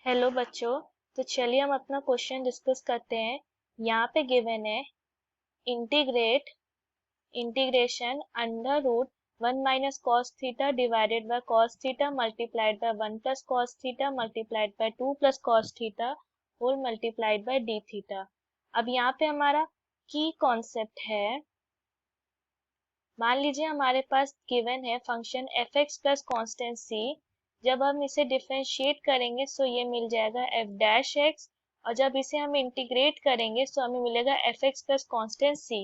Hello बच्चों। तो चलिए हम अपना क्वेश्चन डिस्कस करते हैं। यहाँ पे गिवन है integration under root 1 - cos θ divided by cos θ multiplied by 1 + cos θ multiplied by 2 + cos θ whole multiplied by d theta. अब यहाँ पे हमारा की कॉन्सेप्ट है, मान लीजिए हमारे पास गिवन है function f(x) plus constant c। जब हम इसे डिफरेंशिएट करेंगे सो ये मिल जाएगा f'(x) और जब इसे हम इंटीग्रेट करेंगे सो हमें मिलेगा f(x) plus constant c।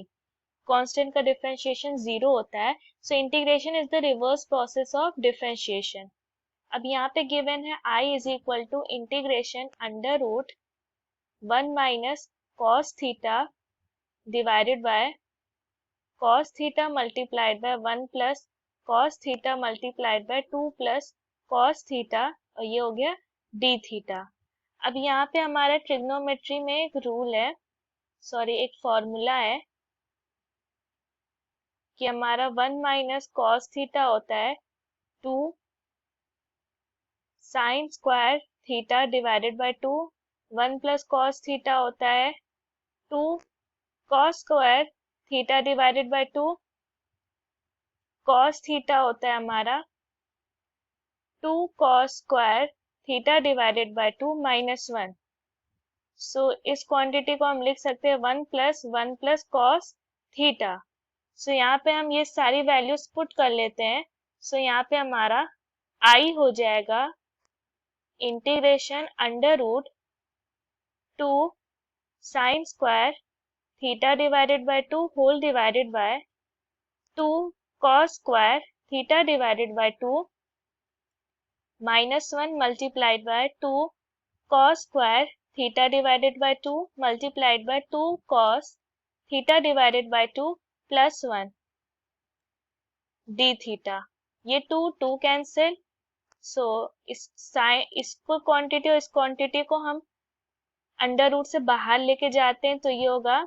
Constant का डिफरेंशिएशन 0 होता है, so integration is the reverse process of differentiation. अब यहाँ पे गिवन है I is equal to integration under root 1 - cos θ divided by cos θ multiplied by 1 + cos θ multiplied by 2 + cos θ और ये हो गया d थीटा। अब यहाँ पे हमारा ट्रिग्नोमेट्री में एक रूल है, एक फॉर्मूला है कि हमारा 1 - cos θ होता है 2 sin square theta divided by 2। 1 + cos θ होता है 2 cos square theta divided by 2। cos θ होता है हमारा 2 cos square theta divided by 2 - 1। सो इस क्वांटिटी को हम लिख सकते हैं 1 + 1 + cos θ। सो यहाँ पे हम ये सारी वैल्यूज पुट कर लेते हैं। सो यहाँ पे हमारा I हो जाएगा integration under root 2 sin square theta divided by 2 whole divided by 2 cos square theta divided by 2 -1 multiplied by 2 cos square theta divided by 2 multiplied by 2 cos theta divided by 2 + 1 d theta. ये 2 cancel, सो इसको quantity और इस quantity को हम under root से बाहर लेके जाते हैं तो ये होगा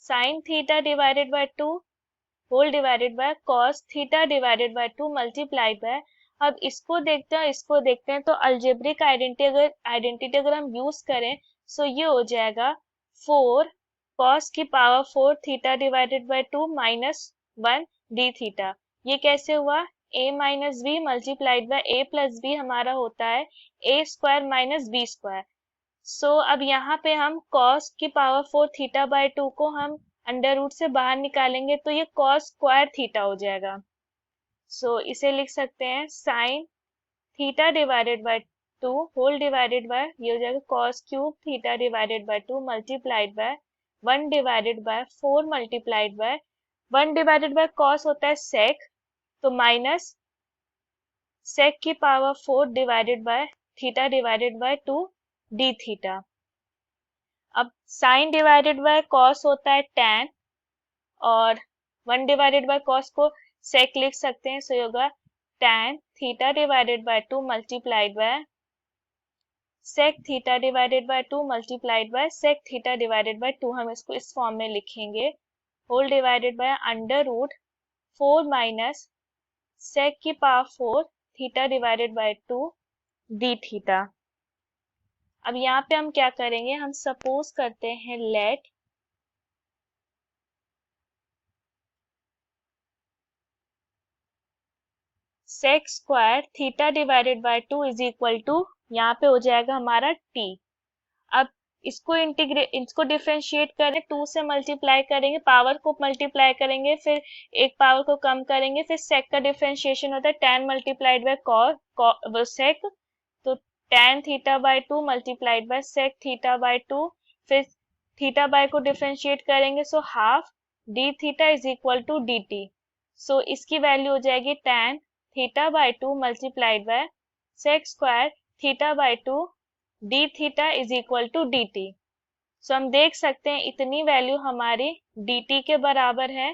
sin theta divided by 2 whole divided by cos theta divided by 2 multiplied by. अब इसको देखते हैं तो अलजेब्रिक आइडेंटिटी अगर हम यूज करें सो ये हो जाएगा 4 cos की power 4 theta divided by 2 -1 d theta. ये कैसे हुआ, a - b multiplied by a + b हमारा होता है a² - b²। सो अब यहाँ पे हम cos की पावर 4 थीटा बाय 2 को हम अंडर रूट से बाहर निकालेंगे तो ये cos स्क्वायर थीटा हो जाएगा। सो इसे लिख सकते हैं sin theta divided by 2 whole divided by ये हो जाएगा cos³ theta divided by 2 multiplied by 1 divided by 4 multiplied by 1 divided by cos होता है sec, तो माइनस sec की power 4 divided by theta divided by 2 d theta. अब sin divided by cos होता है tan और 1 डिवाइडेड बाय cos को sec लिख सकते हैं, सो ये होगा tan theta divided by 2 multiplied by sec theta divided by 2 multiplied by sec theta divided by 2। हम इसको इस फॉर्म में लिखेंगे whole divided by under root 4 minus sec की power 4 theta divided by 2 d theta. अब यहाँ पे हम क्या करेंगे, हम सपोज करते हैं let sec square theta divided by 2 is equal to, यहाँ पे हो जाएगा हमारा t। अब इसको डिफरेंशिएट करें, 2 से मल्टीप्लाई करेंगे, पावर को मल्टीप्लाई करेंगे, फिर एक पावर को कम करेंगे, फिर sec का डिफरेंशिएशन होता है tan मल्टीप्लाइड बाय sec, तो tan theta by 2 multiplied by sec theta by 2, फिर थीटा बाय को डिफरेंशिएट करेंगे so half d theta is equal to dt। So इसकी वैल्यू हो जाएगी tan theta by 2 multiplied by sec square theta by 2 d theta is equal to dt। So हम देख सकते हैं इतनी वैल्यू हमारी dt के बराबर है।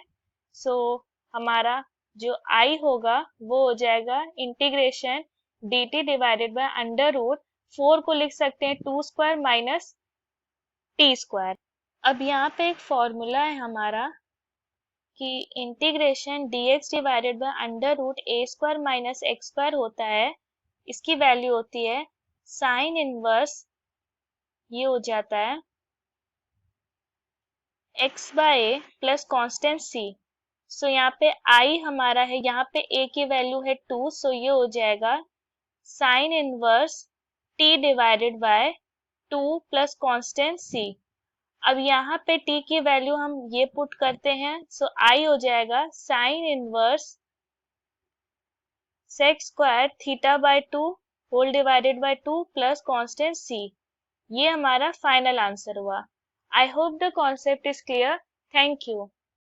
सो हमारा जो I होगा वो हो जाएगा integration dt divided by under root 4 को लिख सकते हैं 2² माइनस t²। अब यहाँ पे एक फॉर्मूला है हमारा कि integration dx divided by under root a² minus x² होता है, इसकी वैल्यू होती है साइन इनवर्स ये हो जाता है x बाय ए प्लस कॉन्स्टेंट c। सो यहाँ पे i हमारा है, यहाँ पे a की वैल्यू है 2, सो ये हो जाएगा sine inverse t divided by 2 plus constant c। अब यहाँ पे t की वैल्यू हम ये पुट करते हैं, सो i हो जाएगा sine inverse sec square theta by 2 whole divided by 2 plus constant c। ये हमारा फाइनल आंसर हुआ। I hope the concept is clear. Thank you.